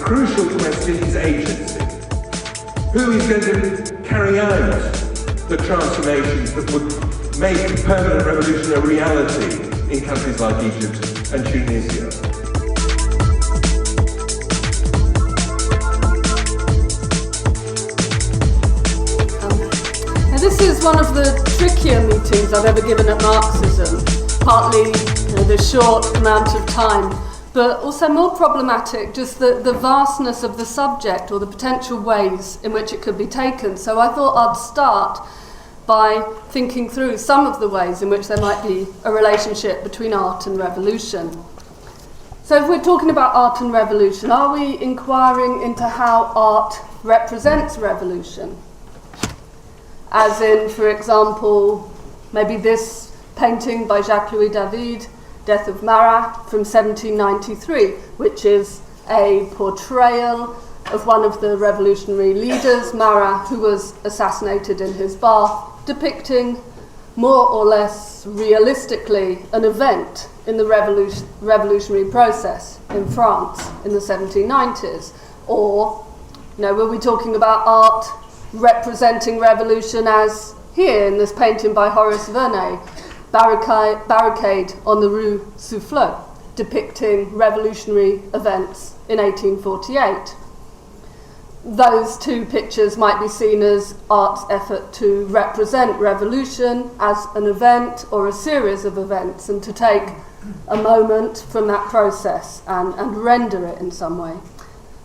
crucial question is agency. Who is going to carry out the transformations that would make permanent revolution a reality in countries like Egypt and Tunisia? This is one of the trickier meetings I've ever given at Marxism, partly the short amount of time, but also more problematic, just the vastness of the subject or the potential ways in which it could be taken. So I thought I'd start by thinking through some of the ways in which there might be a relationship between art and revolution. So if we're talking about art and revolution, are we inquiring into how art represents revolution? As in, for example, maybe this painting by Jacques-Louis David, Death of Marat, from 1793, which is a portrayal of one of the revolutionary leaders, Marat, who was assassinated in his bath, depicting more or less realistically an event in the revolutionary process in France in the 1790s. Or, were we talking about art representing revolution as here in this painting by Horace Vernet, Barricade on the Rue Soufflot, depicting revolutionary events in 1848. Those two pictures might be seen as art's effort to represent revolution as an event or a series of events, and to take a moment from that process and render it in some way.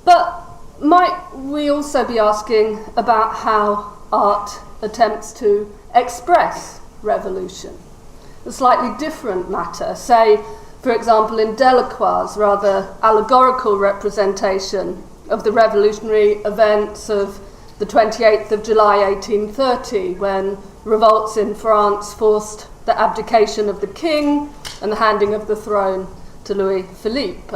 But might we also be asking about how art attempts to express revolution? A slightly different matter. Say, for example, in Delacroix's rather allegorical representation of the revolutionary events of the 28th of July 1830, when revolts in France forced the abdication of the king and the handing of the throne to Louis Philippe.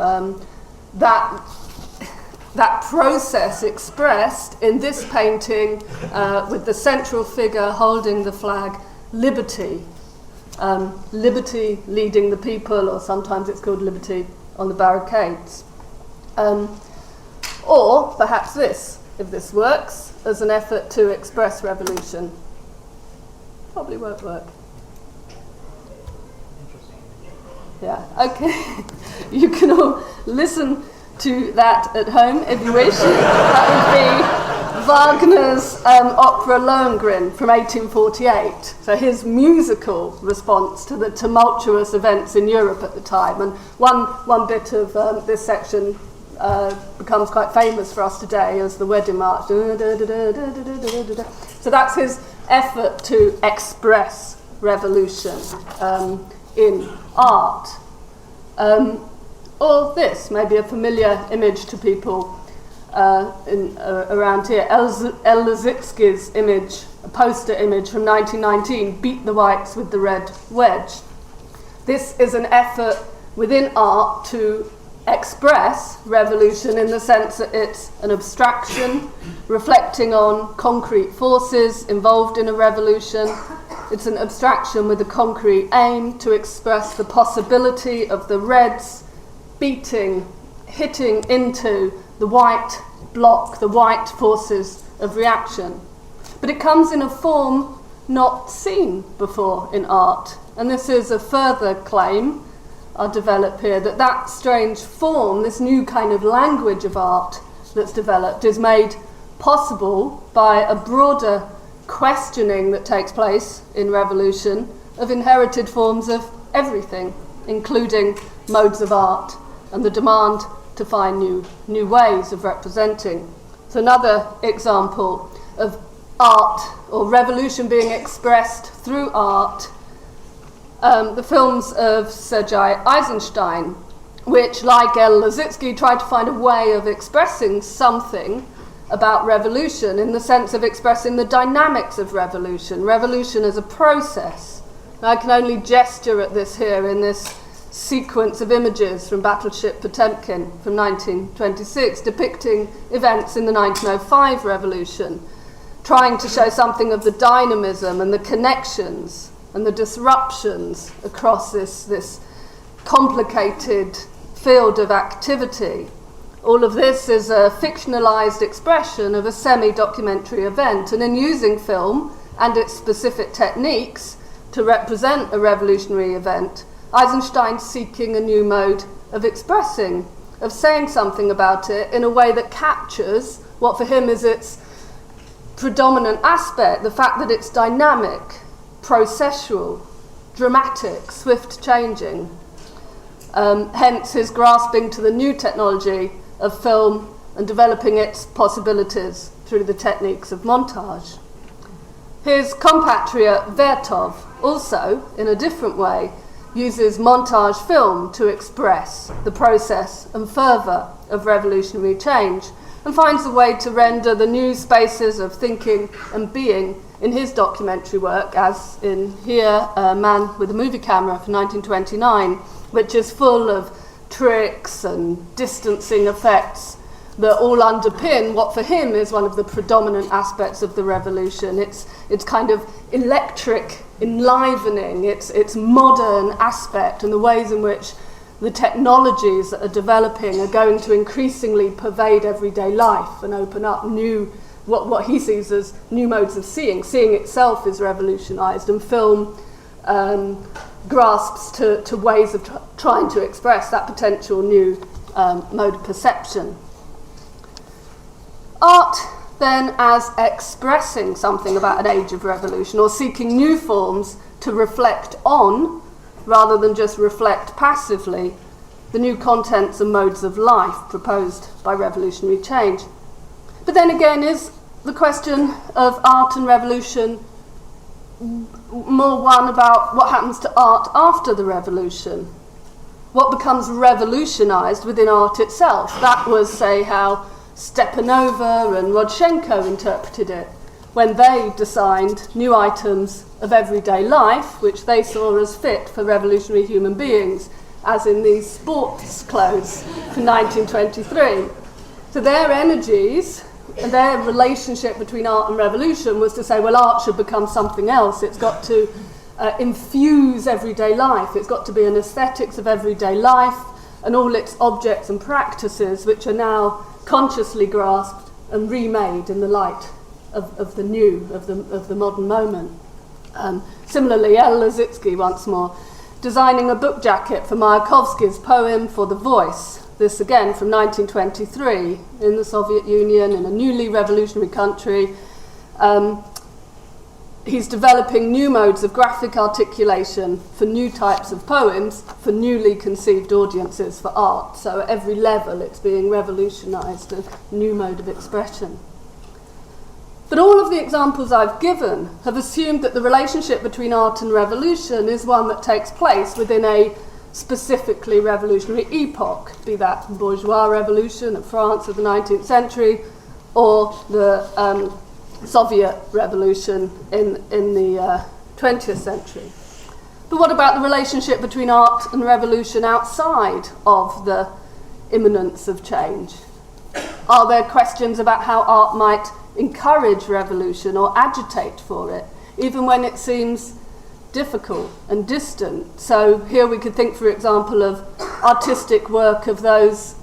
That process expressed in this painting with the central figure holding the flag, liberty. Liberty leading the people, or sometimes it's called liberty on the barricades. Or perhaps this, if this works, as an effort to express revolution. Probably won't work. Interesting. Yeah, okay. You can all listen to that at home if you wish. That would be Wagner's opera Lohengrin from 1848. So his musical response to the tumultuous events in Europe at the time. And one bit of this section becomes quite famous for us today as the wedding march. So that's his effort to express revolution in art. Or this may be a familiar image to people around here. El Lissitzky's image, a poster image from 1919, Beat the Whites with the Red Wedge. This is an effort within art to express revolution in the sense that it's an abstraction reflecting on concrete forces involved in a revolution. It's an abstraction with a concrete aim to express the possibility of the reds hitting into the white bloc, the white forces of reaction. But it comes in a form not seen before in art. And this is a further claim I'll develop here, that strange form, this new kind of language of art that's developed, is made possible by a broader questioning that takes place in revolution of inherited forms of everything, including modes of art, and the demand to find new ways of representing. So another example of art or revolution being expressed through art, the films of Sergei Eisenstein, which, like El Lissitzky, tried to find a way of expressing something about revolution in the sense of expressing the dynamics of revolution as a process. Now, I can only gesture at this here in this sequence of images from Battleship Potemkin from 1926, depicting events in the 1905 revolution, trying to show something of the dynamism and the connections and the disruptions across this complicated field of activity. All of this is a fictionalized expression of a semi-documentary event, and in using film and its specific techniques to represent a revolutionary event, Eisenstein's seeking a new mode of expressing, of saying something about it in a way that captures what for him is its predominant aspect, the fact that it's dynamic, processual, dramatic, swift changing. Hence his grasping to the new technology of film and developing its possibilities through the techniques of montage. His compatriot Vertov also, in a different way, uses montage film to express the process and fervour of revolutionary change, and finds a way to render the new spaces of thinking and being in his documentary work, as in here, Man with a Movie Camera from 1929, which is full of tricks and distancing effects that all underpin what for him is one of the predominant aspects of the revolution. It's kind of electric, enlivening, its modern aspect, and the ways in which the technologies that are developing are going to increasingly pervade everyday life and open up new, what he sees as new modes of seeing. Seeing itself is revolutionised, and film grasps to ways of trying to express that potential new mode of perception. Art, then, as expressing something about an age of revolution, or seeking new forms to reflect on, rather than just reflect passively, the new contents and modes of life proposed by revolutionary change. But then again, is the question of art and revolution more one about what happens to art after the revolution? What becomes revolutionised within art itself? That was, say, how Stepanova and Rodchenko interpreted it, when they designed new items of everyday life, which they saw as fit for revolutionary human beings, as in these sports clothes from 1923. So their energies and their relationship between art and revolution was to say, well, art should become something else. It's got to infuse everyday life. It's got to be an aesthetics of everyday life and all its objects and practices, which are now consciously grasped and remade in the light of the new, of the modern moment. Similarly, El Lissitzky, once more, designing a book jacket for Mayakovsky's poem For the Voice. This again from 1923 in the Soviet Union, in a newly revolutionary country. He's developing new modes of graphic articulation for new types of poems, for newly conceived audiences for art. So at every level it's being revolutionised, a new mode of expression. But all of the examples I've given have assumed that the relationship between art and revolution is one that takes place within a specifically revolutionary epoch, be that the bourgeois revolution of France of the 19th century or the Soviet revolution in the 20th century. But what about the relationship between art and revolution outside of the imminence of change? Are there questions about how art might encourage revolution or agitate for it, even when it seems difficult and distant? So here we could think, for example, of artistic work of those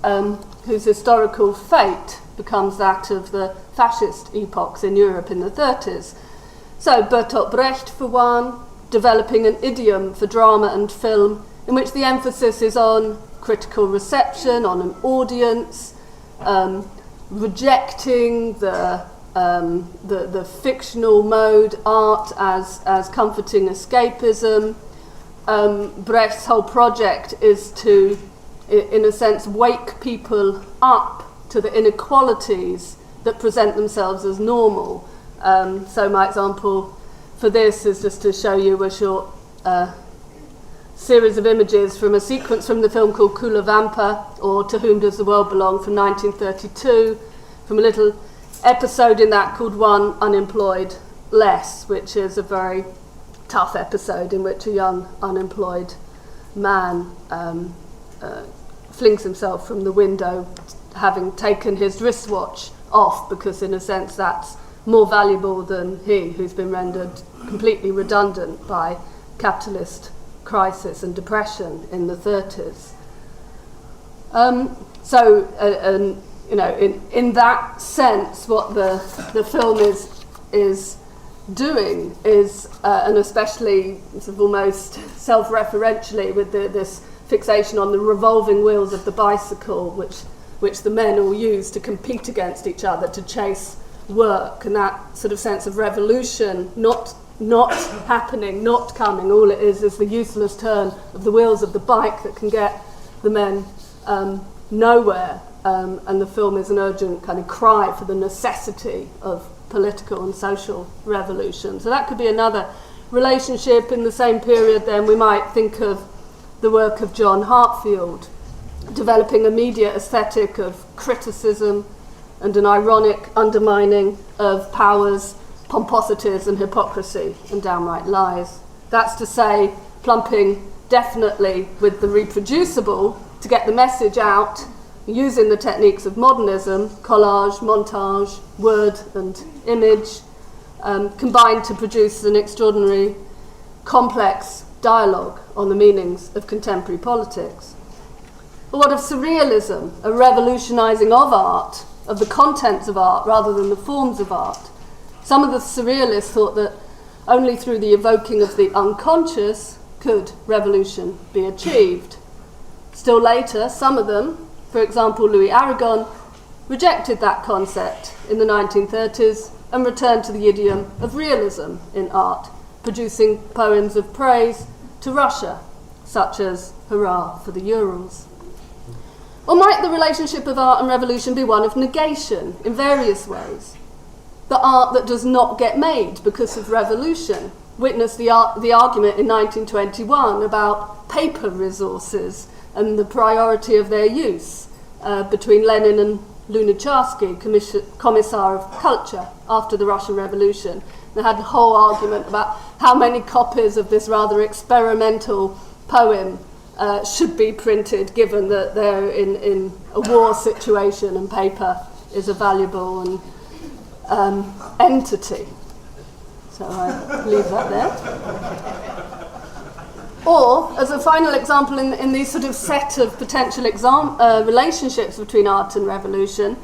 whose historical fate becomes that of the fascist epochs in Europe in the 30s. So Bertolt Brecht, for one, developing an idiom for drama and film in which the emphasis is on critical reception, on an audience, rejecting the fictional mode, art as comforting escapism. Brecht's whole project is to, in a sense, wake people up to the inequalities that present themselves as normal. So my example for this is just to show you a short series of images from a sequence from the film called Kula Vampa, or To Whom Does the World Belong, from 1932, from a little episode in that called One Unemployed Less, which is a very tough episode in which a young unemployed man flings himself from the window, having taken his wristwatch off, because in a sense that's more valuable than he, who's been rendered completely redundant by capitalist crisis and depression in the 30s. You know, in that sense, what the film is doing is, and especially sort of almost self-referentially with this fixation on the revolving wheels of the bicycle, which the men all use to compete against each other to chase work, and that sort of sense of revolution not happening, not coming. All it is the useless turn of the wheels of the bike that can get the men nowhere. And the film is an urgent kind of cry for the necessity of political and social revolution. So that could be another relationship. In the same period then we might think of the work of John Hartfield, developing a media aesthetic of criticism and an ironic undermining of powers, pomposities and hypocrisy and downright lies. That's to say, plumping definitely with the reproducible to get the message out, using the techniques of modernism, collage, montage, word and image, combined to produce an extraordinary complex dialogue on the meanings of contemporary politics. But what of surrealism, a revolutionising of art, of the contents of art rather than the forms of art? Some of the surrealists thought that only through the evoking of the unconscious could revolution be achieved. Still later, some of them, for example Louis Aragon, rejected that concept in the 1930s and returned to the idiom of realism in art, producing poems of praise to Russia, such as Hurrah for the Urals. Or might the relationship of art and revolution be one of negation in various ways? The art that does not get made because of revolution. Witness the argument in 1921 about paper resources and the priority of their use between Lenin and Lunacharsky, Commissar of Culture, after the Russian Revolution. They had a whole argument about how many copies of this rather experimental poem should be printed, given that they're in a war situation and paper is a valuable entity. So I leave that there. Or, as a final example in these sort of set of potential relationships between art and revolution,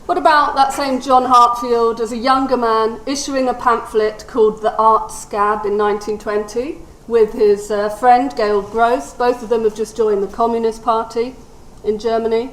what about that same John Hartfield as a younger man issuing a pamphlet called The Art Scab in 1920 with his friend Georg Gross? Both of them have just joined the Communist Party in Germany.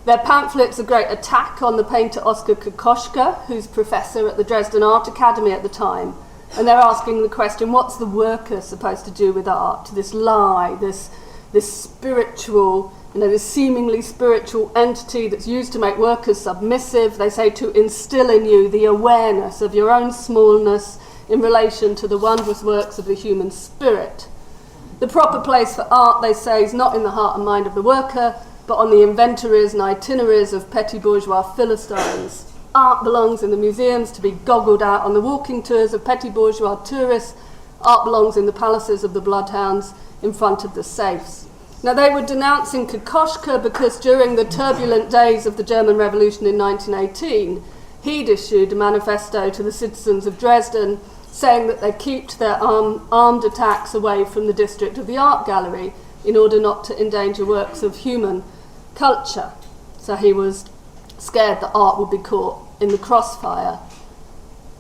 Their pamphlet's a great attack on the painter Oskar Kokoschka, who's professor at the Dresden Art Academy at the time. And they're asking the question, what's the worker supposed to do with art? This lie, this spiritual, this seemingly spiritual entity that's used to make workers submissive. They say to instill in you the awareness of your own smallness in relation to the wondrous works of the human spirit. The proper place for art, they say, is not in the heart and mind of the worker, but on the inventories and itineraries of petty bourgeois Philistines. Art belongs in the museums to be goggled out on the walking tours of petty bourgeois tourists. Art belongs in the palaces of the bloodhounds in front of the safes. Now, they were denouncing Kokoschka because during the turbulent days of the German Revolution in 1918, he'd issued a manifesto to the citizens of Dresden saying that they kept their armed attacks away from the district of the art gallery in order not to endanger works of human culture. So he was scared that art would be caught in the crossfire.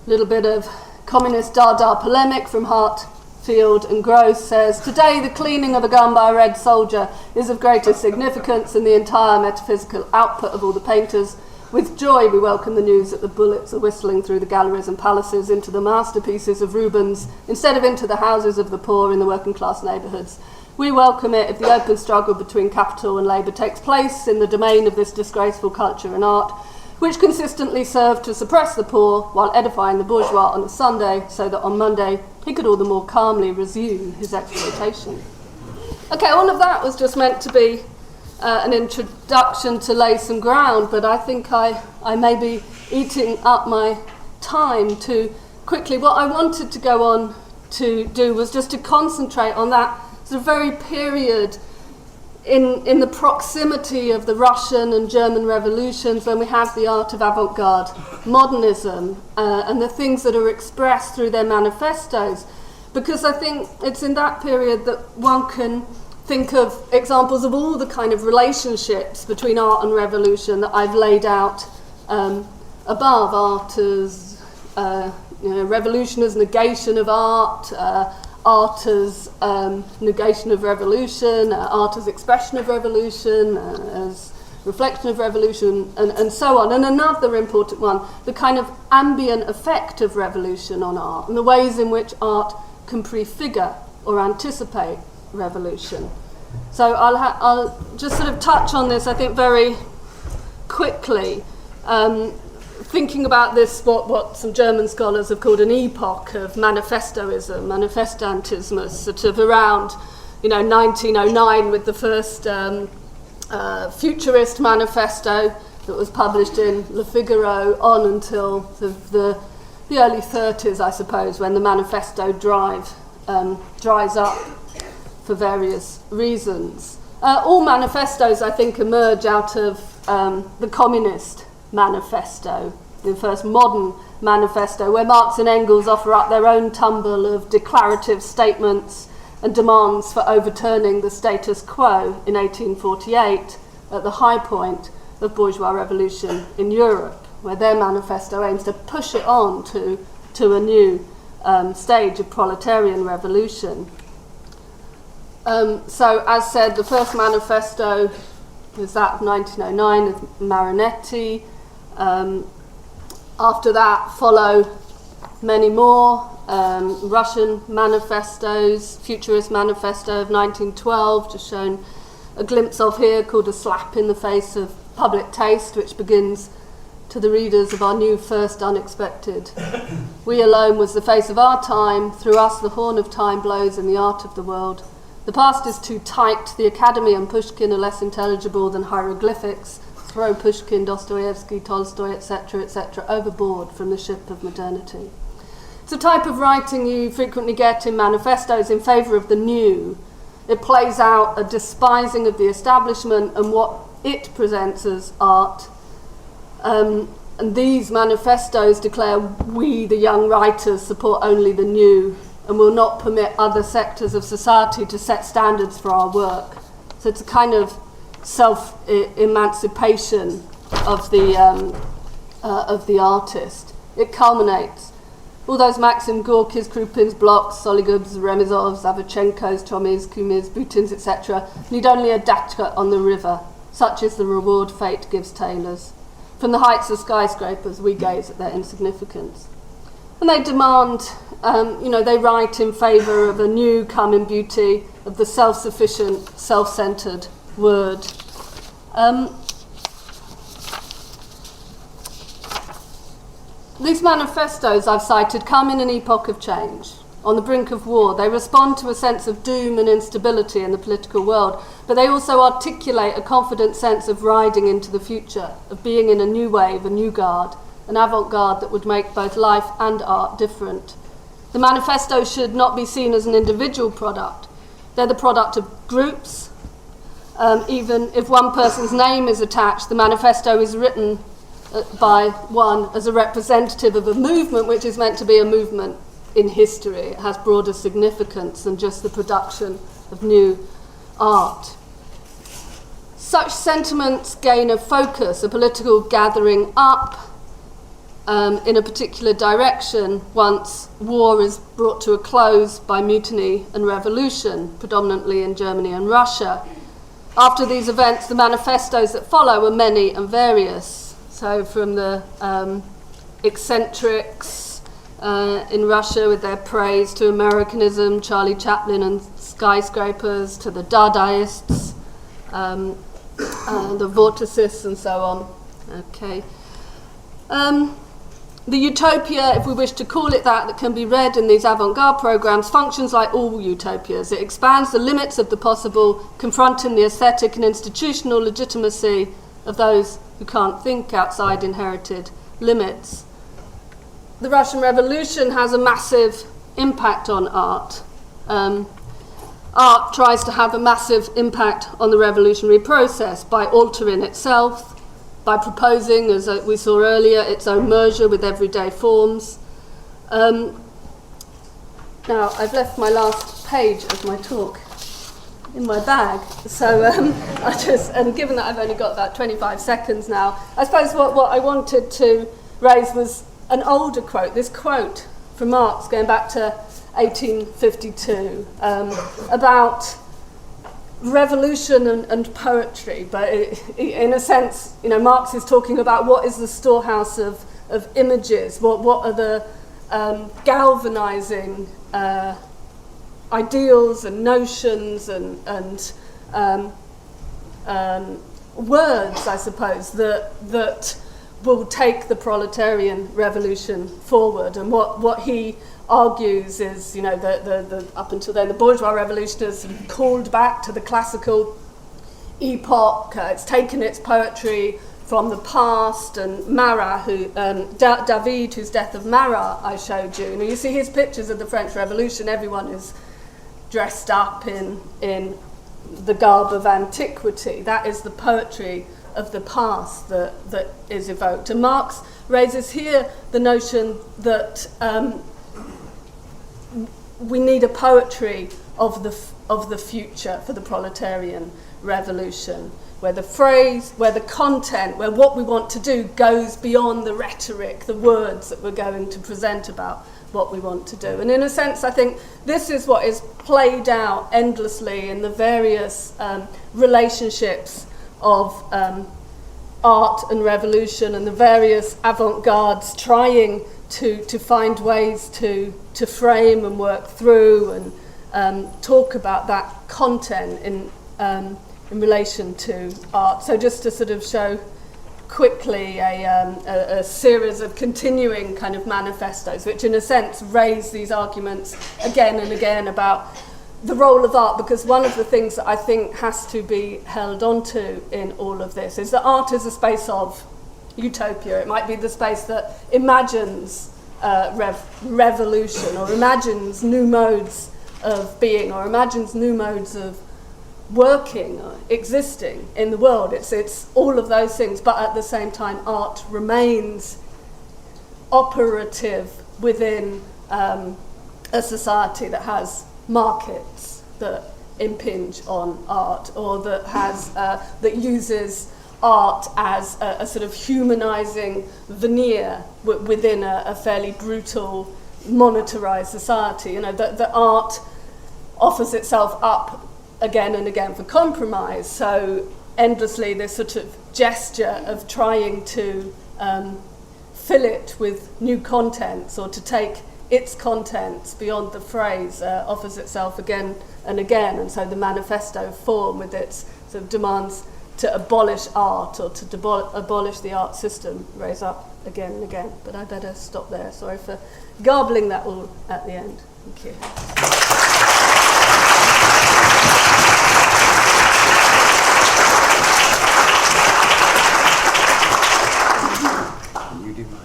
A little bit of communist Dada polemic from Hartfield and Gross says, today the cleaning of a gun by a red soldier is of greatest significance in the entire metaphysical output of all the painters. With joy we welcome the news that the bullets are whistling through the galleries and palaces into the masterpieces of Rubens instead of into the houses of the poor in the working class neighbourhoods. We welcome it if the open struggle between capital and labour takes place in the domain of this disgraceful culture and art, which consistently served to suppress the poor while edifying the bourgeois on a Sunday, so that on Monday he could all the more calmly resume his exploitation. Okay, all of that was just meant to be an introduction to lay some ground, but I think I may be eating up my time too quickly. What I wanted to go on to do was just to concentrate on that sort of very period in the proximity of the Russian and German revolutions, when we have the art of avant-garde modernism and the things that are expressed through their manifestos, because I think it's in that period that one can think of examples of all the kind of relationships between art and revolution that I've laid out above. Art as revolution as negation of art, art as negation of revolution, art as expression of revolution, as reflection of revolution, and so on. And another important one, the kind of ambient effect of revolution on art, and the ways in which art can prefigure or anticipate revolution. So I'll just sort of touch on this, I think, very quickly, thinking about this, what some German scholars have called an epoch of manifestoism, manifestantismus, sort of around 1909 with the first futurist manifesto that was published in Le Figaro on until the early 30s, I suppose, when the manifesto dries up for various reasons. All manifestos, I think, emerge out of the Communist Manifesto, the first modern manifesto, where Marx and Engels offer up their own tumble of declarative statements and demands for overturning the status quo in 1848 at the high point of bourgeois revolution in Europe, where their manifesto aims to push it on to a new stage of proletarian revolution. So, as said, the first manifesto was that of 1909 of Marinetti. After that follow many more Russian manifestos, Futurist Manifesto of 1912, just shown a glimpse of here, called A Slap in the Face of Public Taste, which begins, to the readers of our new first unexpected. We alone was the face of our time, through us the horn of time blows in the art of the world. The past is too tight, the Academy and Pushkin are less intelligible than hieroglyphics. Throw Pushkin, Dostoevsky, Tolstoy, etc., overboard from the ship of modernity. It's a type of writing you frequently get in manifestos in favour of the new. It plays out a despising of the establishment and what it presents as art. And these manifestos declare we, the young writers, support only the new and will not permit other sectors of society to set standards for our work. So it's a kind of self-emancipation of the artist. It culminates. All those Maxim Gorkis, Krupins, Bloks, Soligubs, Remizovs, Avachenkos, Chomys, Kumirs, Butins, etc. need only a datka on the river. Such is the reward fate gives tailors. From the heights of skyscrapers, we gaze at their insignificance. And they demand, they write in favour of a new come in beauty, of the self-sufficient, self-centred word. These manifestos I've cited come in an epoch of change. On the brink of war, they respond to a sense of doom and instability in the political world, but they also articulate a confident sense of riding into the future, of being in a new wave, a new guard, an avant-garde that would make both life and art different. The manifesto should not be seen as an individual product. They're the product of groups. Even if one person's name is attached, the manifesto is written by one as a representative of a movement which is meant to be a movement in history. It has broader significance than just the production of new art. Such sentiments gain a focus, a political gathering up in a particular direction once war is brought to a close by mutiny and revolution, predominantly in Germany and Russia. After these events, the manifestos that follow are many and various. So from the eccentrics in Russia with their praise to Americanism, Charlie Chaplin and skyscrapers, to the Dadaists, the vorticists and so on. Okay. The utopia, if we wish to call it that can be read in these avant-garde programs, functions like all utopias. It expands the limits of the possible, confronting the aesthetic and institutional legitimacy of those who can't think outside inherited limits. The Russian Revolution has a massive impact on art. Art tries to have a massive impact on the revolutionary process by altering itself, by proposing, as we saw earlier, its own merger with everyday forms. Now, I've left my last page of my talk in my bag. So and given that I've only got about 25 seconds now, I suppose what I wanted to raise was an older quote, this quote from Marx going back to 1852 about revolution and poetry, but in a sense, Marx is talking about what is the storehouse of images, what are the galvanizing ideals and notions and words, I suppose, that will take the proletarian revolution forward. And what he argues is, the up until then, the bourgeois revolution has called back to the classical epoch. It's taken its poetry from the past, and Marat, David, whose Death of Marat I showed you. You see his pictures of the French Revolution. Everyone is dressed up in the garb of antiquity. That is the poetry of the past that is evoked. And Marx raises here the notion that we need a poetry of the future for the proletarian revolution, where the phrase, where the content, where what we want to do goes beyond the rhetoric, the words that we're going to present about what we want to do. And in a sense, I think this is what is played out endlessly in the various relationships of art and revolution, and the various avant-gardes trying to find ways to frame and work through and talk about that content in relation to art. So just to sort of show quickly a series of continuing kind of manifestos, which in a sense raise these arguments again and again about the role of art, because one of the things that I think has to be held onto in all of this is that art is a space of utopia. It might be the space that imagines revolution, or imagines new modes of being, or imagines new modes of working or existing in the world. It's all of those things, but at the same time art remains operative within a society that has markets that impinge on art, or that has that uses art as a sort of humanizing veneer within a fairly brutal monetarized society. The art offers itself up again and again for compromise. So endlessly this sort of gesture of trying to fill it with new contents, or to take its contents beyond the phrase, offers itself again and again. And so the manifesto form, with its sort of demands to abolish art, or to abolish the art system, raise up again and again. But I better stop there. Sorry for garbling that all at the end. Thank you.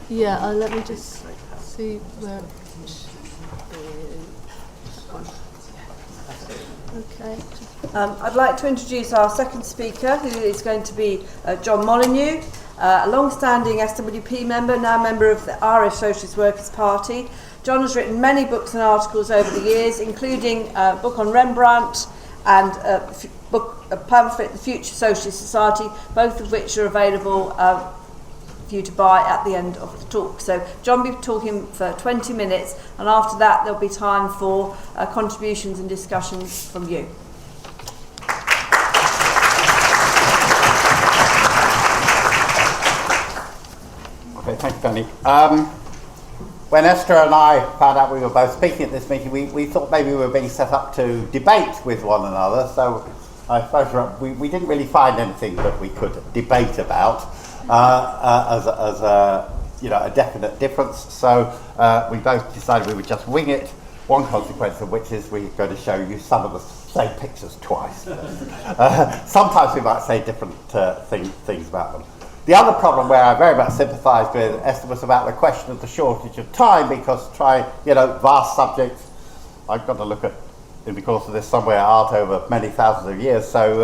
Yeah, let me just see where it should be. Okay. I'd like to introduce our second speaker, who is going to be John Molyneux, a long-standing SWP member, now member of the Irish Socialist Workers' Party. John has written many books and articles over the years, including a book on Rembrandt and a pamphlet, The Future Socialist Society, both of which are available for you to buy at the end of the talk. So John will be talking for 20 minutes, and after that there'll be time for contributions and discussions from you. Okay, thank you, Penny. When Esther and I found out we were both speaking at this meeting, we thought maybe we were being set up to debate with one another. So I suppose we didn't really find anything that we could debate about as a definite difference. So we both decided we would just wing it. One consequence of which is we're going to show you some of the same pictures twice. Sometimes we might say different things about them. The other problem where I very much sympathised with Esther was about the question of the shortage of time, because vast subjects, I've got to look at, in the course of this somewhere, art over many thousands of years. So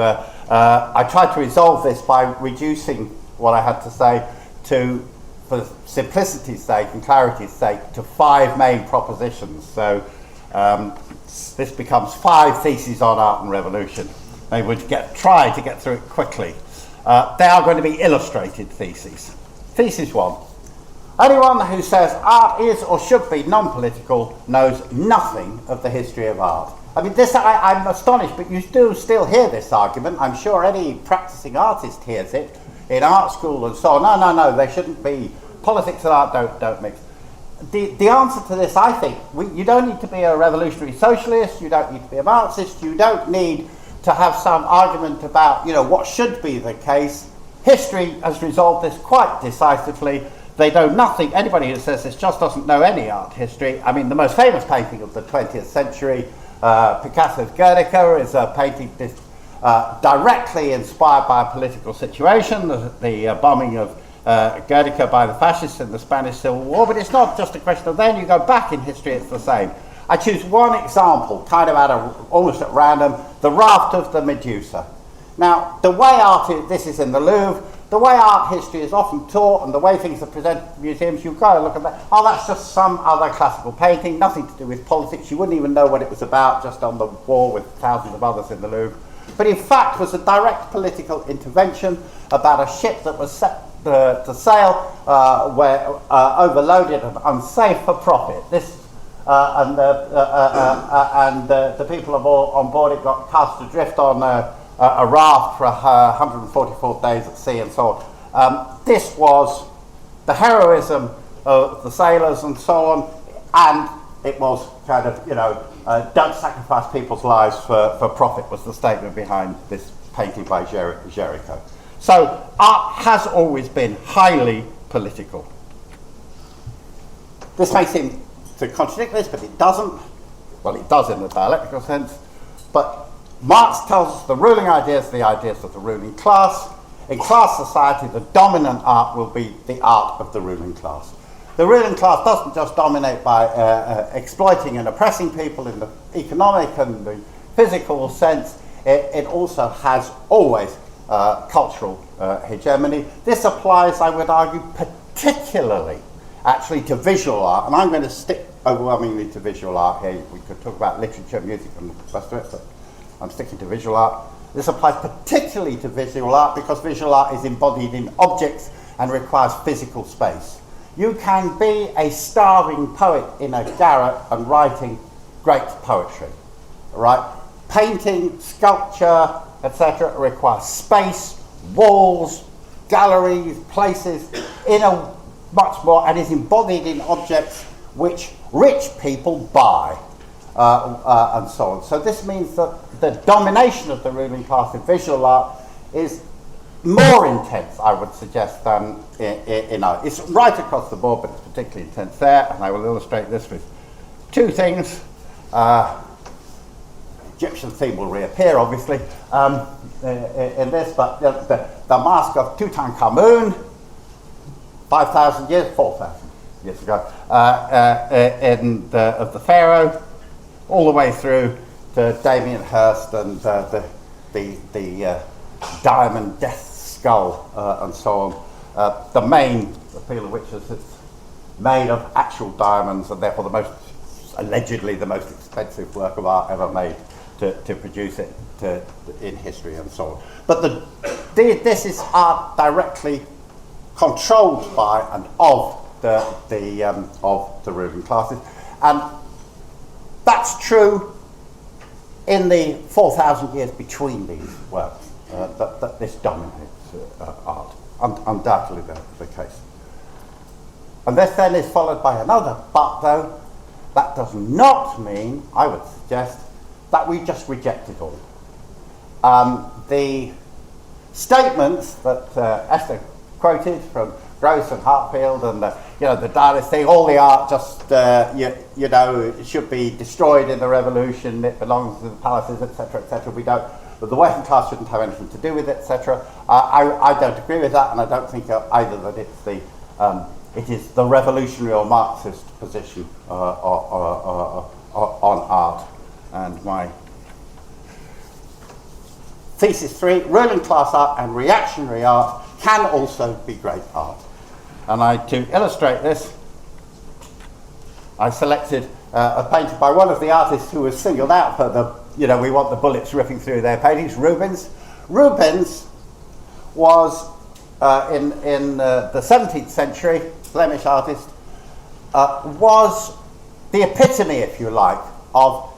I tried to resolve this by reducing what I had to say to, for simplicity's sake and clarity's sake, to 5 main propositions. So this becomes 5 theses on art and revolution. They would try to get through it quickly. They are going to be illustrated theses. Thesis 1. Anyone who says art is or should be non-political knows nothing of the history of art. I mean, I'm astonished, but you do still hear this argument. I'm sure any practicing artist hears it in art school and so on. No, they shouldn't be. Politics and art don't mix. The answer to this, I think, you don't need to be a revolutionary socialist, you don't need to be a Marxist, you don't need to have some argument about, what should be the case. History has resolved this quite decisively. They know nothing. Anybody who says this just doesn't know any art history. I mean, the most famous painting of the 20th century, Picasso's Guernica, is a painting directly inspired by a political situation, the bombing of Guernica by the fascists in the Spanish Civil War. But it's not just a question of then. You go back in history, it's the same. I choose one example, kind of almost at random, the Raft of the Medusa. Now, the way this is in the Louvre, the way art history is often taught and the way things are presented in museums, you go and look at that, that's just some other classical painting, nothing to do with politics. You wouldn't even know what it was about, just on the wall with thousands of others in the Louvre. But in fact was a direct political intervention about a ship that was set to sail, overloaded and unsafe for profit. And the people on board it got cast adrift on a raft for 144 days at sea and so on. This was the heroism of the sailors and so on, and it was kind of, don't sacrifice people's lives for profit was the statement behind this painting by Géricault. So art has always been highly political. This may seem to contradict this, but it doesn't. Well, it does in the dialectical sense, but Marx tells us the ruling ideas are the ideas of the ruling class. In class society, the dominant art will be the art of the ruling class. The ruling class doesn't just dominate by exploiting and oppressing people in the economic and the physical sense. It also has always cultural hegemony. This applies, I would argue, particularly actually to visual art, and I'm going to stick overwhelmingly to visual art here. We could talk about literature, music and the rest of it, but I'm sticking to visual art. This applies particularly to visual art because visual art is embodied in objects and requires physical space. You can be a starving poet in a garret and writing great poetry, right? Painting, sculpture, etc. requires space, walls, galleries, places, in a much more, and is embodied in objects which rich people buy, and so on. So this means that the domination of the ruling class in visual art is more intense, I would suggest, than in art. It's right across the board, but it's particularly intense there, and I will illustrate this with 2 things. Egyptian theme will reappear, obviously, in this, but the mask of Tutankhamun, 4,000 years ago, of the Pharaoh, all the way through to Damien Hirst and the diamond death skull and so on. The main appeal of which is it's made of actual diamonds and therefore allegedly the most expensive work of art ever made to produce it in history and so on. But this is art directly controlled by and of the ruling classes, and that's true in the 4,000 years between these works. That this dominates art, undoubtedly the case. And this then is followed by another, but though that does not mean, I would suggest, that we just reject it all. The statements that Esther quoted from Gross and Hartfield and the Dialist thing, all the art just should be destroyed in the revolution, it belongs to the palaces, etc., etc. But the working class shouldn't have anything to do with it, etc. I don't agree with that, and I don't think either that it is the revolutionary or Marxist position on art. And my thesis 3, ruling class art and reactionary art can also be great art. And to illustrate this, I selected painted by one of the artists who was singled out for the, we want the bullets ripping through their paintings, Rubens. Rubens was, in the 17th century, Flemish artist, was the epitome, if you like, of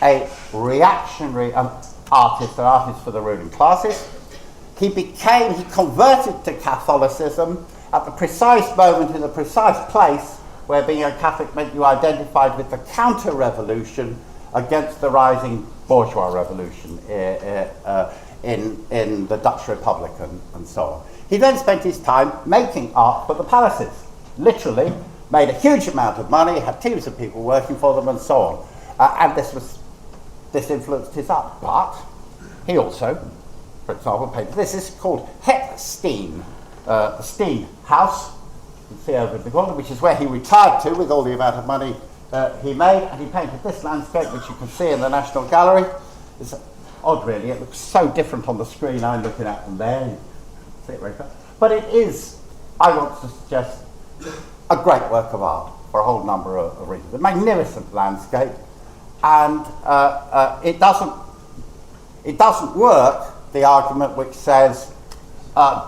a reactionary artist, an artist for the ruling classes. He converted to Catholicism at the precise moment in the precise place where being a Catholic meant you identified with the counter-revolution against the rising bourgeois revolution in the Dutch Republic and so on. He then spent his time making art for the palaces, literally made a huge amount of money, had teams of people working for them and so on. And this influenced his art. But he also, for example, painted this. This is called Het Steen, the Steen House, you can see over in the corner, which is where he retired to with all the amount of money he made, and he painted this landscape, which you can see in the National Gallery. It's odd, really. It looks so different on the screen. I'm looking at them there. You can see it very close. But it is, I want to suggest, a great work of art for a whole number of reasons. A magnificent landscape, and it doesn't work, the argument which says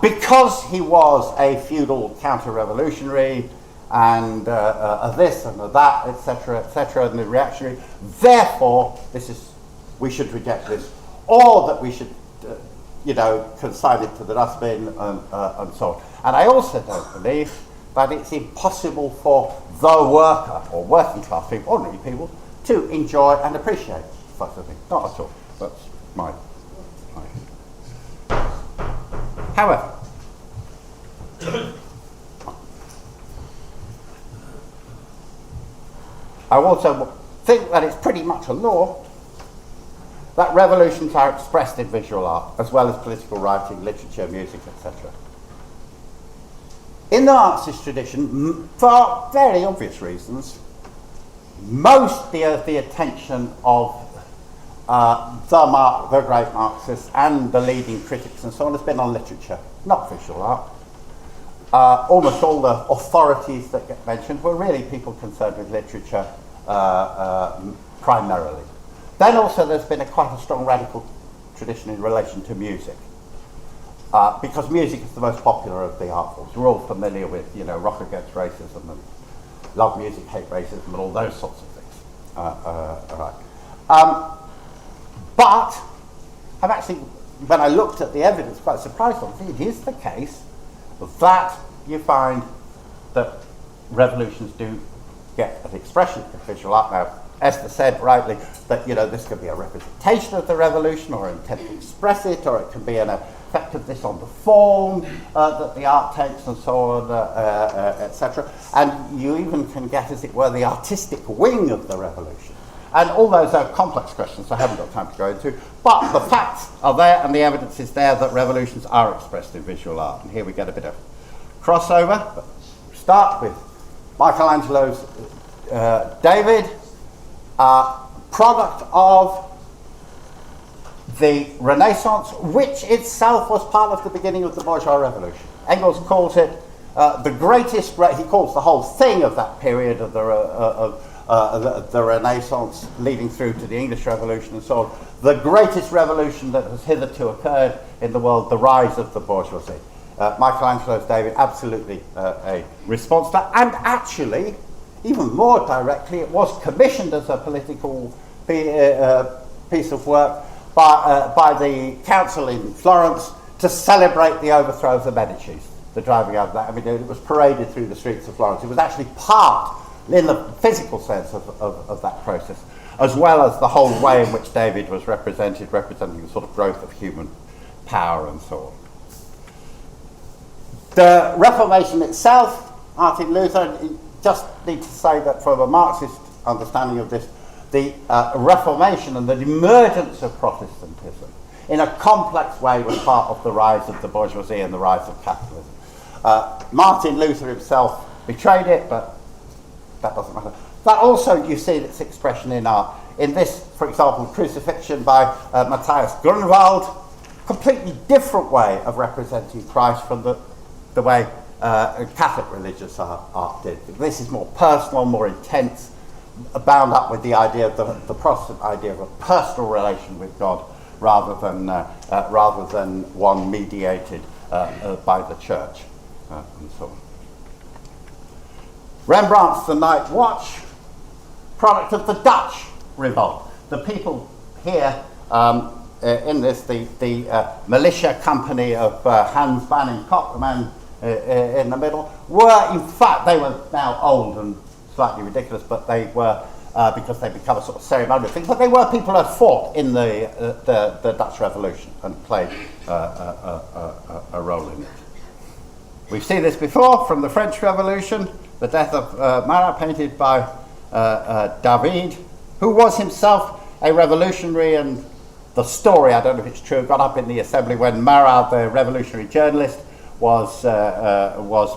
because he was a feudal counter-revolutionary and this and that, etc., and the reactionary, therefore we should reject this, or that we should consign it to the dustbin and so on. And I also don't believe that it's impossible for the worker or working class people, ordinary people, to enjoy and appreciate such a thing. Not at all. That's my. However, I also think that it's pretty much a law that revolutions are expressed in visual art, as well as political writing, literature, music, etc. In the Marxist tradition, for very obvious reasons, most of the attention of the great Marxists and the leading critics and so on has been on literature, not visual art. Almost all the authorities that get mentioned were really people concerned with literature primarily. Then also there's been quite a strong radical tradition in relation to music. Because music is the most popular of the art forms. We're all familiar with, rock against racism and love music, hate racism, and all those sorts of things. But I'm actually, when I looked at the evidence, quite surprised. It is the case that you find that revolutions do get an expression in visual art. Now, Esther said rightly that this could be a representation of the revolution, or an intent to express it, or it can be an effect of this on the form that the art takes, and so on, etc. And you even can get, as it were, the artistic wing of the revolution. And all those are complex questions I haven't got time to go into. But the facts are there, and the evidence is there that revolutions are expressed in visual art. And here we get a bit of crossover. But we start with Michelangelo's David, product of the Renaissance, which itself was part of the beginning of the bourgeois revolution. Engels calls it the greatest, he calls the whole thing of that period of the Renaissance leading through to the English Revolution and so on, the greatest revolution that has hitherto occurred in the world, the rise of the bourgeoisie. Michelangelo's David, absolutely a response to that, and actually, even more directly, it was commissioned as a political piece of work by the council in Florence to celebrate the overthrow of the Medicis, the driving out of that. I mean, it was paraded through the streets of Florence. It was actually part, in the physical sense, of that process, as well as the whole way in which David was representing the sort of growth of human power and so on. The Reformation itself, Martin Luther, just need to say that from a Marxist understanding of this, the Reformation and the emergence of Protestantism in a complex way was part of the rise of the bourgeoisie and the rise of capitalism. Martin Luther himself betrayed it, but that doesn't matter. That also, you see its expression in art. In this, for example, Crucifixion by Matthias Grunwald, completely different way of representing Christ from the way Catholic religious art did. This is more personal, more intense, bound up with the idea of the Protestant idea of a personal relation with God rather than one mediated by the church, and so on. Rembrandt's The Night Watch, product of the Dutch revolt. The people here in this, the militia company of Hans Banning Kok, the man in the middle, were in fact, they were now old and slightly ridiculous, but they were, because they become a sort of ceremonial thing, but they were people who had fought in the Dutch Revolution and played a role in it. We've seen this before from the French Revolution, the death of Marat, painted by David, who was himself a revolutionary, and the story, I don't know if it's true, got up in the assembly when Marat, the revolutionary journalist, was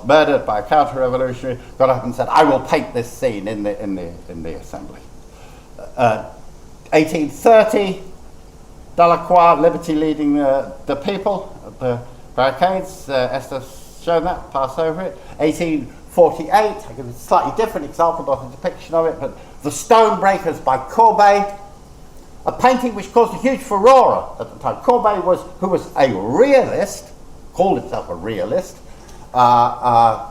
murdered by a counter-revolutionary, got up and said, "I will paint this scene in the assembly." 1830, Delacroix, Liberty leading the people at the barricades. Esther's shown that, pass over it. 1848, I give a slightly different example, not a depiction of it, but The Stonebreakers by Courbet, a painting which caused a huge furore at the time. Courbet who was a realist, called himself a realist. I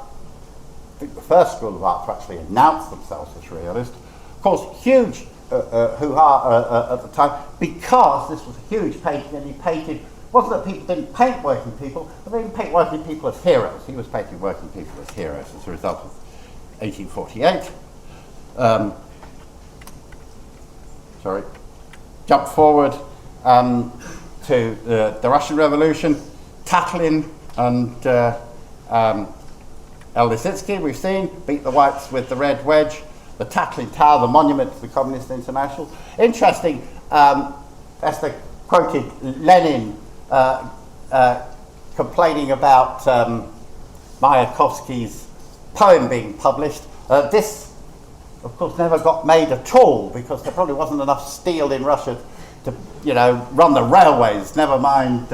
think the first school of art to actually announce themselves as realist, caused huge hoo-ha at the time, because this was a huge painting, and he painted, wasn't that people didn't paint working people, but they didn't paint working people as heroes. He was painting working people as heroes as a result of 1848. Jump forward to the Russian Revolution. Tatlin and El Lissitzky, we've seen, beat the whites with the red wedge. The Tatlin Tower, the monument to the Communist International. Interesting, Esther quoted Lenin complaining about Mayakovsky's poem being published. This, of course, never got made at all, because there probably wasn't enough steel in Russia to, run the railways, never mind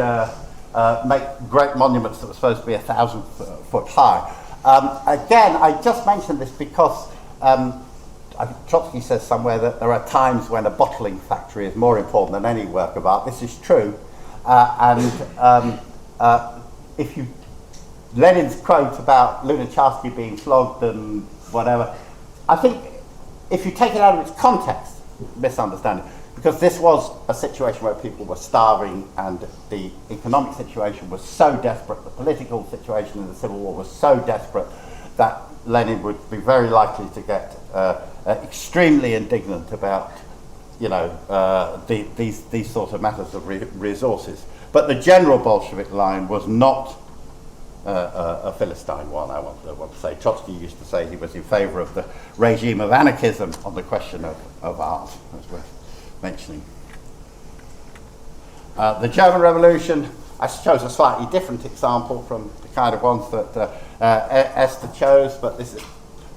make great monuments that were supposed to be 1,000 foot high. Again, I just mentioned this because I think Trotsky says somewhere that there are times when a bottling factory is more important than any work of art. This is true. If you, Lenin's quote about Lunacharsky being flogged and whatever, I think if you take it out of its context, misunderstanding, because this was a situation where people were starving and the economic situation was so desperate, the political situation in the Civil War was so desperate that Lenin would be very likely to get extremely indignant about, these sort of matters of resources. But the general Bolshevik line was not a Philistine one, I want to say. Trotsky used to say he was in favour of the regime of anarchism on the question of art, as worth mentioning. The German Revolution, I chose a slightly different example from the kind of ones that Esther chose, but this is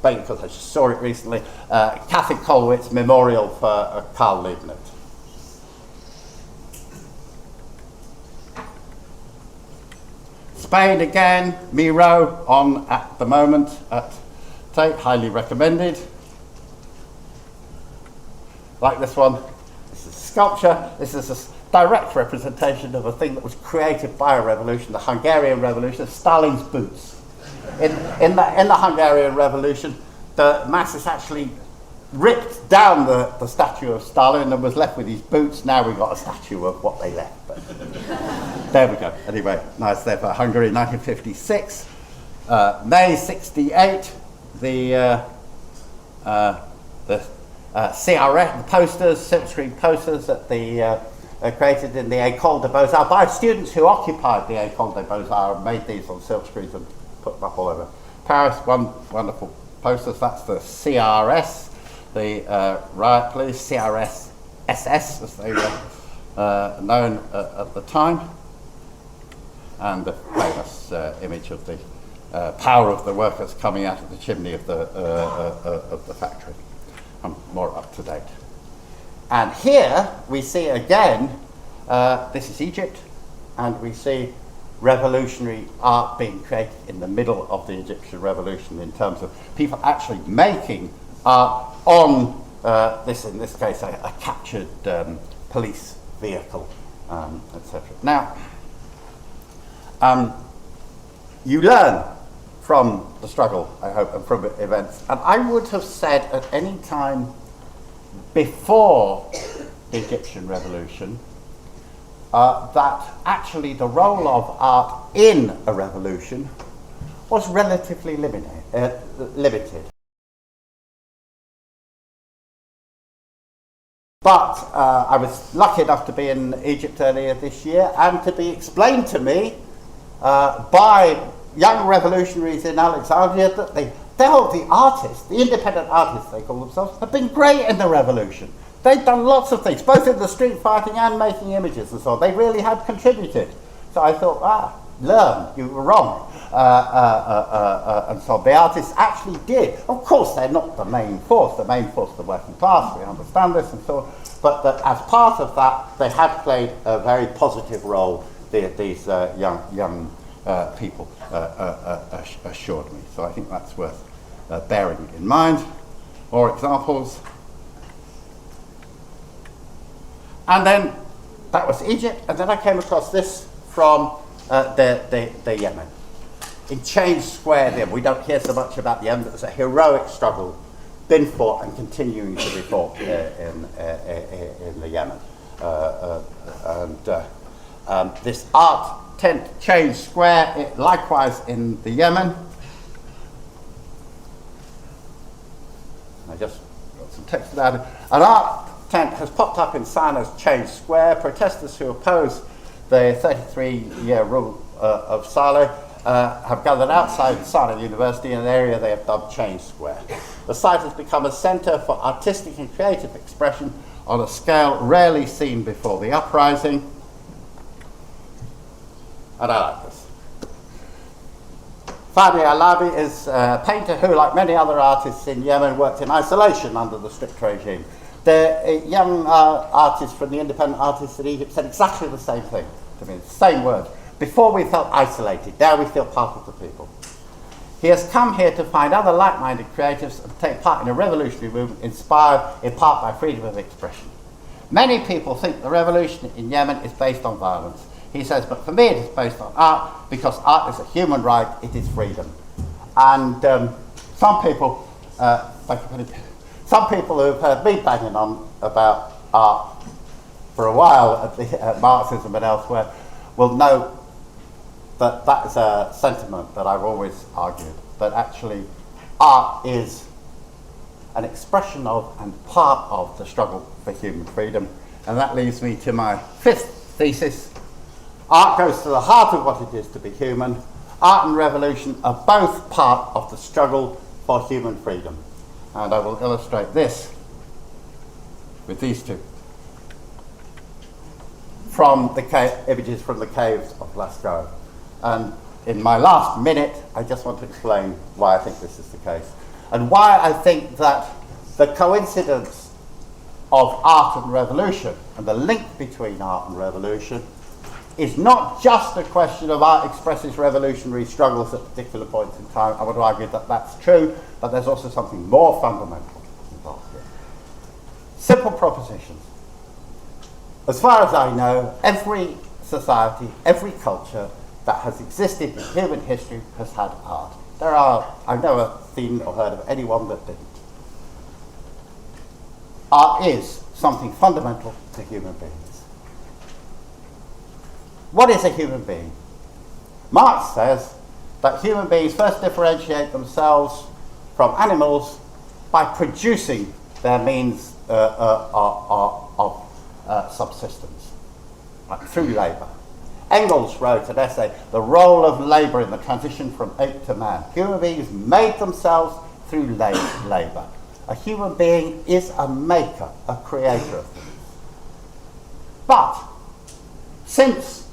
mainly because I just saw it recently. Kathy Kollwitz Memorial for Karl Liebknecht. Spain again, Miro on at the moment at Tate, highly recommended. Like this one, this is sculpture. This is a direct representation of a thing that was created by a revolution, the Hungarian Revolution, Stalin's boots. In the Hungarian Revolution, the masses actually ripped down the statue of Stalin and was left with his boots. Now we've got a statue of what they left. But there we go. Anyway, nice there for Hungary, 1956. May 68, the CRF, the posters, silkscreen posters that the created in the École des Beaux-Arts by students who occupied the École des Beaux-Arts and made these on silkscreens and put them up all over Paris. One wonderful posters. That's the CRS, the riot police, CRS SS as they were known at the time, and the famous image of the power of the workers coming out of the chimney of the factory. I'm more up to date. And here we see again, this is Egypt, and we see revolutionary art being created in the middle of the Egyptian revolution in terms of people actually making art on in this case, a captured police vehicle, etc. Now, you learn from the struggle, I hope, and from events. And I would have said at any time before the Egyptian Revolution that actually the role of art in a revolution was relatively limited. But I was lucky enough to be in Egypt earlier this year and to be explained to me by young revolutionaries in Alexandria that the artists, the independent artists they call themselves, have been great in the revolution. They'd done lots of things, both in the street fighting and making images and so on. They really had contributed. So I thought, learn, you were wrong. And so the artists actually did. Of course, they're not the main force. The main force is the working class, we understand this and so on. But that as part of that, they have played a very positive role, these young people assured me. So I think that's worth bearing in mind. More examples. And then that was Egypt, and then I came across this from the Yemen. In Change Square, then, we don't hear so much about the Yemen, but it's a heroic struggle been fought and continuing to be fought in the Yemen. This art tent, Change Square, likewise in the Yemen. I just got some text about it. An art tent has popped up in Sana's Change Square. Protesters who oppose the 33-year rule of Saleh have gathered outside Sana University in an area they have dubbed Change Square. The site has become a centre for artistic and creative expression on a scale rarely seen before the uprising. And I like this. Fadi Alabi is a painter who, like many other artists in Yemen, worked in isolation under the strict regime. The young artist from the independent artists in Egypt said exactly the same thing to me, the same word. Before we felt isolated, now we feel part of the people. He has come here to find other like-minded creatives and take part in a revolutionary movement inspired in part by freedom of expression. Many people think the revolution in Yemen is based on violence. He says, but for me it is based on art, because art is a human right, it is freedom. And some people who have heard me banging on about art for a while at Marxism and elsewhere will know that that is a sentiment that I've always argued, that actually art is an expression of and part of the struggle for human freedom. And that leads me to my fifth thesis. Art goes to the heart of what it is to be human. Art and revolution are both part of the struggle for human freedom. And I will illustrate this with these two. From the images from the caves of Lascaux. And in my last minute, I just want to explain why I think this is the case. And why I think that the coincidence of art and revolution, and the link between art and revolution, is not just a question of art expresses revolutionary struggles at particular points in time. I would argue that that's true, but there's also something more fundamental involved here. Simple propositions. As far as I know, every society, every culture that has existed in human history has had art. I've never seen or heard of anyone that didn't. Art is something fundamental to human beings. What is a human being? Marx says that human beings first differentiate themselves from animals by producing their means of subsistence, like through labour. Engels wrote an essay, The Role of Labour in the Transition from Ape to Man. Human beings made themselves through labour. A human being is a maker, a creator of things. But since,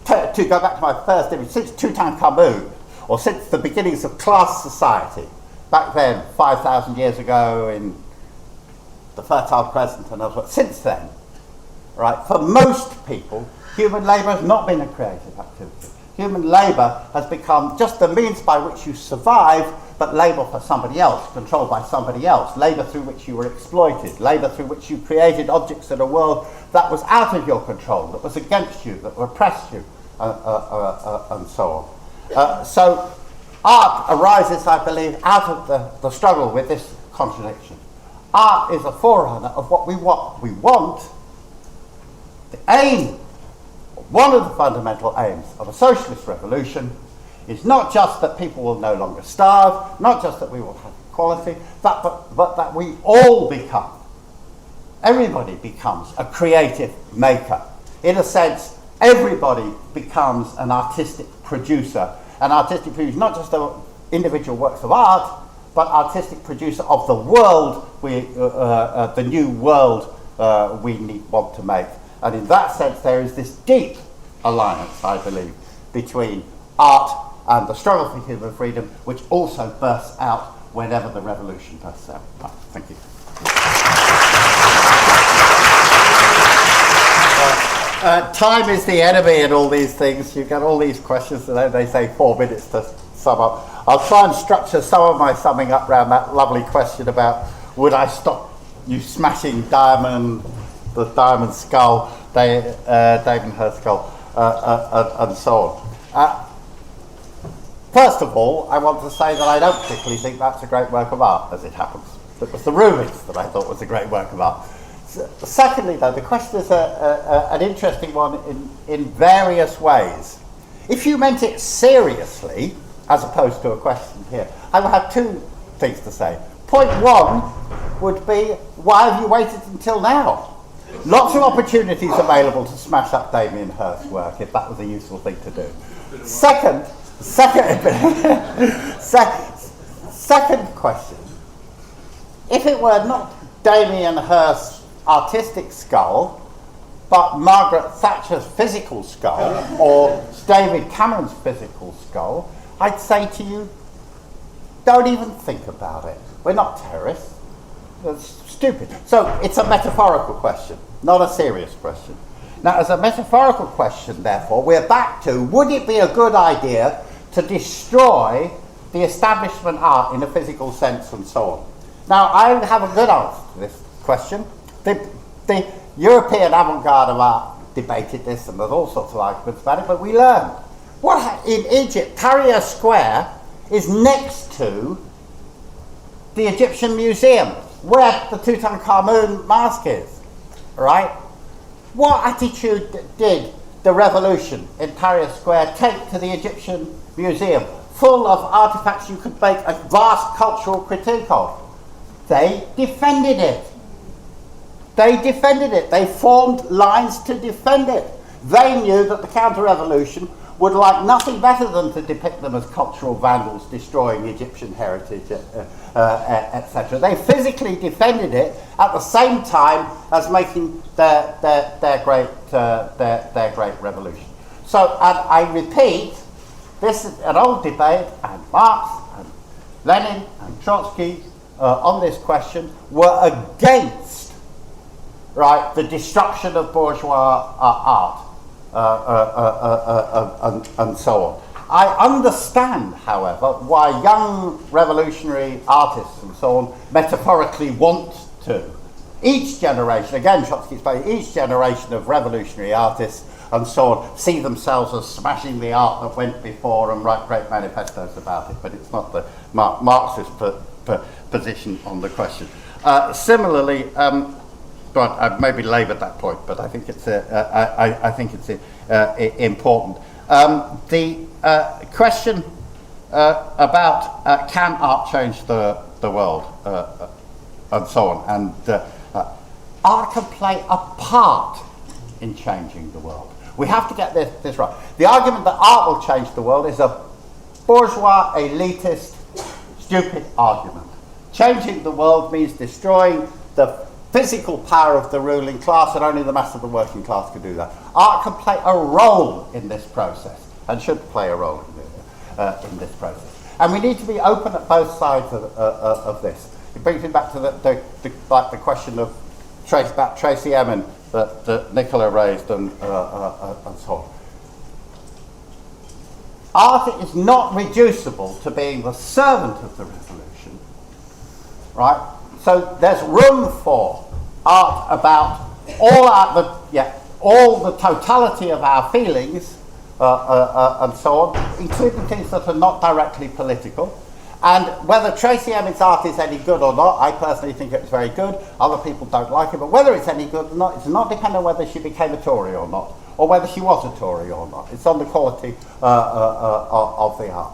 to go back to my first image, since Tutankhamun, or since the beginnings of class society, back then, 5,000 years ago in the Fertile Crescent and elsewhere, since then, right, for most people, human labour has not been a creative activity. Human labour has become just the means by which you survive, but labour for somebody else, controlled by somebody else, labour through which you were exploited, labour through which you created objects in a world that was out of your control, that was against you, that oppressed you, and so on. So art arises, I believe, out of the struggle with this contradiction. Art is a forerunner of what we want. We want the aim, one of the fundamental aims of a socialist revolution is not just that people will no longer starve, not just that we will have equality, but that we all become, everybody becomes a creative maker. In a sense, everybody becomes an artistic producer, not just of individual works of art, but artistic producer of the world, the new world we want to make. And in that sense, there is this deep alliance, I believe, between art and the struggle for human freedom, which also bursts out whenever the revolution bursts out. Thank you. Time is the enemy in all these things. You get all these questions, and they say 4 minutes to sum up. I'll try and structure some of my summing up around that lovely question about would I stop you smashing the diamond skull, David Hirst's skull, and so on. First of all, I want to say that I don't particularly think that's a great work of art, as it happens. It was the Rubens that I thought was a great work of art. Secondly, though, the question is an interesting one in various ways. If you meant it seriously, as opposed to a question here, I would have 2 things to say. Point 1 would be, why have you waited until now? Lots of opportunities available to smash up Damien Hirst's work, if that was a useful thing to do. Second question. If it were not Damien Hirst's artistic skull, but Margaret Thatcher's physical skull, or David Cameron's physical skull, I'd say to you, don't even think about it. We're not terrorists. That's stupid. So it's a metaphorical question, not a serious question. Now, as a metaphorical question, therefore, we're back to, would it be a good idea to destroy the establishment art in a physical sense and so on? Now, I have a good answer to this question. The European avant-garde of art debated this, and there's all sorts of arguments about it, but we learned. In Egypt, Tahrir Square is next to the Egyptian Museum, where the Tutankhamun mask is, right? What attitude did the revolution in Tahrir Square take to the Egyptian Museum, full of artifacts you could make a vast cultural critique of? They defended it. They formed lines to defend it. They knew that the counter-revolution would like nothing better than to depict them as cultural vandals destroying Egyptian heritage, etc. They physically defended it at the same time as making their great revolution. So, and I repeat, this is an old debate, and Marx and Lenin and Trotsky on this question were against, right, the destruction of bourgeois art. And so on. I understand, however, why young revolutionary artists and so on metaphorically want to. Each generation, again Trotsky explained, each generation of revolutionary artists and so on see themselves as smashing the art that went before and write great manifestos about it, but it's not the Marxist position on the question. Similarly, but I've maybe laboured that point, but I think it's important. The question about can art change the world and so on, and art can play a part in changing the world. We have to get this right. The argument that art will change the world is a bourgeois, elitist, stupid argument. Changing the world means destroying the physical power of the ruling class, and only the mass of the working class can do that. Art can play a role in this process, and should play a role in this process. And we need to be open at both sides of this. It brings me back to the question of Tracy Emin that Nicola raised and so on. art is not reducible to being the servant of the revolution, right? So there's room for art about all the totality of our feelings and so on, including things that are not directly political. And whether Tracy Emin's art is any good or not, I personally think it's very good. Other people don't like it, but whether it's any good or not, it's not dependent on whether she became a Tory or not, or whether she was a Tory or not. It's on the quality of the art.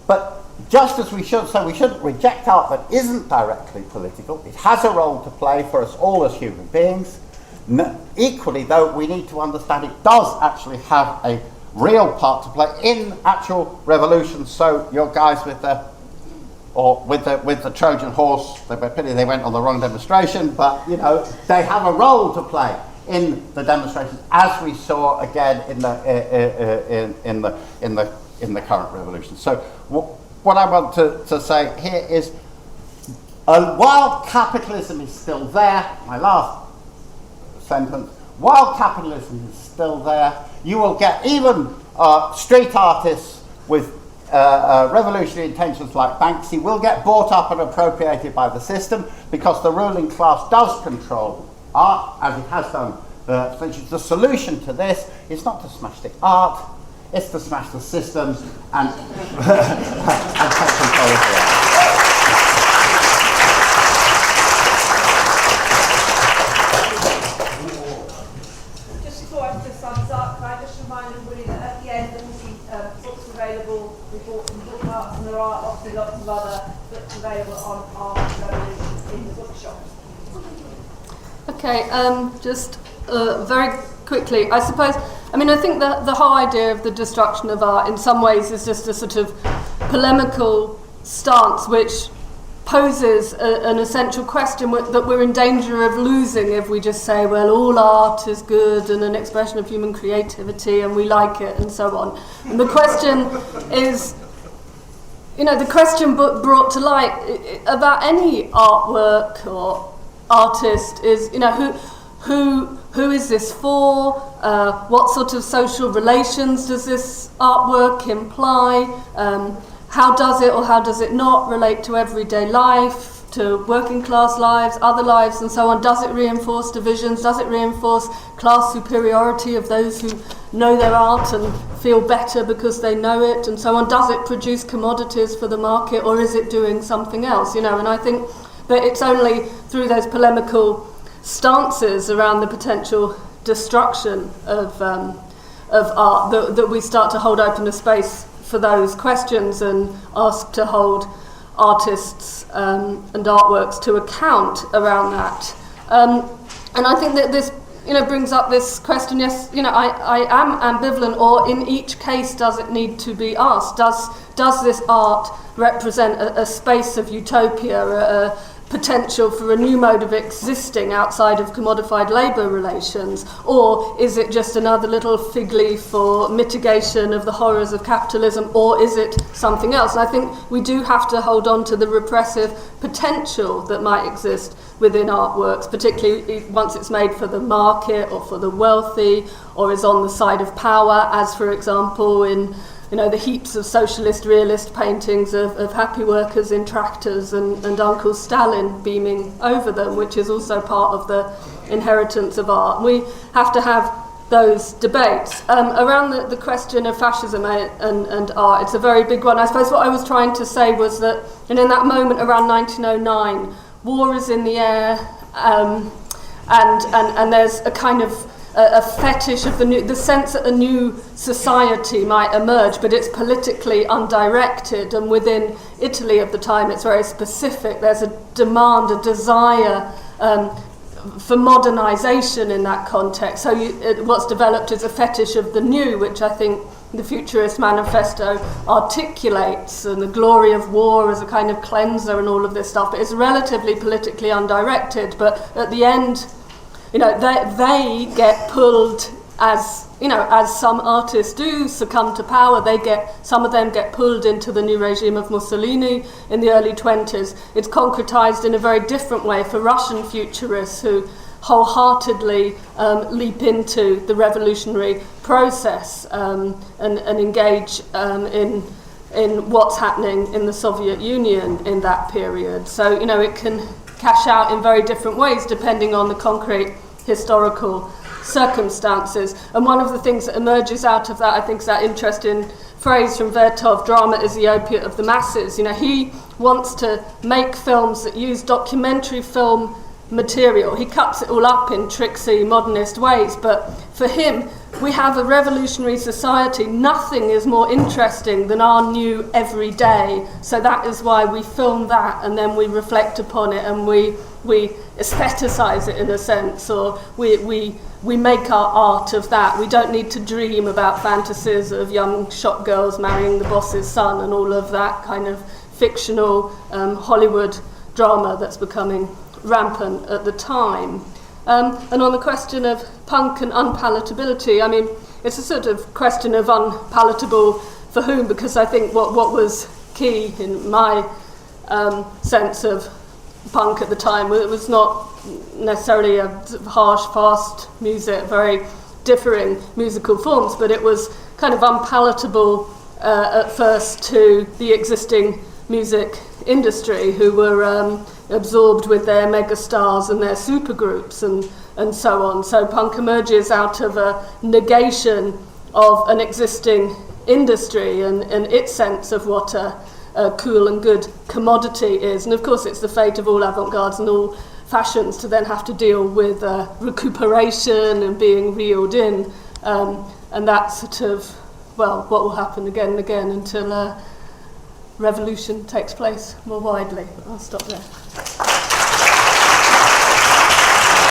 But just as we shouldn't reject art that isn't directly political. It has a role to play for us all as human beings. Equally, though, we need to understand it does actually have a real part to play in actual revolutions. So your guys with the Trojan horse, they were pity they went on the wrong demonstration, but you know they have a role to play in the demonstrations, as we saw again in the current revolution. So what I want to say here is, while capitalism is still there, my last sentence, while capitalism is still there, you will get even street artists with revolutionary intentions like Banksy will get bought up and appropriated by the system, because the ruling class does control art, as it has done. The solution to this is not to smash the art, it's to smash the systems and, and take control of the art. Just before I just sums up, can I just remind everybody that at the end there will be books available. We bought some book arts, and there are obviously lots of other books available on art revolution in the bookshop. Okay, just very quickly, I suppose, I think the whole idea of the destruction of art in some ways is just a sort of polemical stance which poses an essential question that we're in danger of losing if we just say, well, all art is good and an expression of human creativity and we like it and so on. And the question is, the question brought to light about any artwork or artist is, who is this for? What sort of social relations does this artwork imply? How does it or how does it not relate to everyday life, to working class lives, other lives and so on? Does it reinforce divisions? Does it reinforce class superiority of those who know their art and feel better because they know it and so on? Does it produce commodities for the market, or is it doing something else? And I think that it's only through those polemical stances around the potential destruction of art that we start to hold open a space for those questions and ask to hold artists and artworks to account around that. And I think that this brings up this question, yes, I am ambivalent, or in each case does it need to be asked? Does this art represent a space of utopia, a potential for a new mode of existing outside of commodified labour relations, or is it just another little fig leaf for mitigation of the horrors of capitalism, or is it something else? And I think we do have to hold on to the repressive potential that might exist within artworks, particularly once it's made for the market or for the wealthy, or is on the side of power, as for example in the heaps of socialist realist paintings of happy workers in tractors and Uncle Stalin beaming over them, which is also part of the inheritance of art. We have to have those debates. Around the question of fascism and art, it's a very big one. I suppose what I was trying to say was that in that moment around 1909, war is in the air, and there's a kind of a fetish of the sense that a new society might emerge, but it's politically undirected, and within Italy of the time it's very specific. There's a demand, a desire for modernisation in that context. So what's developed is a fetish of the new, which I think the Futurist Manifesto articulates, and the glory of war as a kind of cleanser and all of this stuff, but it's relatively politically undirected. But at the end, they get pulled, as some artists do succumb to power. Some of them get pulled into the new regime of Mussolini in the early 20s. It's concretized in a very different way for Russian futurists who wholeheartedly leap into the revolutionary process and engage in what's happening in the Soviet Union in that period. So, you know, it can cash out in very different ways depending on the concrete historical circumstances. And one of the things that emerges out of that, I think, is that interesting phrase from Vertov, drama is the opiate of the masses. You know, he wants to make films that use documentary film material. He cuts it all up in tricksy modernist ways, but for him, we have a revolutionary society. Nothing is more interesting than our new everyday. So that is why we film that, and then we reflect upon it, and we aestheticize it in a sense, or we make our art of that. We don't need to dream about fantasies of young shop girls marrying the boss's son and all of that kind of fictional Hollywood drama that's becoming rampant at the time. And on the question of punk and unpalatability, I mean, it's a sort of question of unpalatable for whom, because I think what was key in my sense of punk at the time, it was not necessarily a harsh, fast music, very differing musical forms, but it was kind of unpalatable at first to the existing music industry, who were absorbed with their megastars and their supergroups and so on. So punk emerges out of a negation of an existing industry and its sense of what a cool and good commodity is. And of course it's the fate of all avant-gardes and all fashions to then have to deal with recuperation and being reeled in. And that's sort of, well, what will happen again and again until revolution takes place more widely. I'll stop there.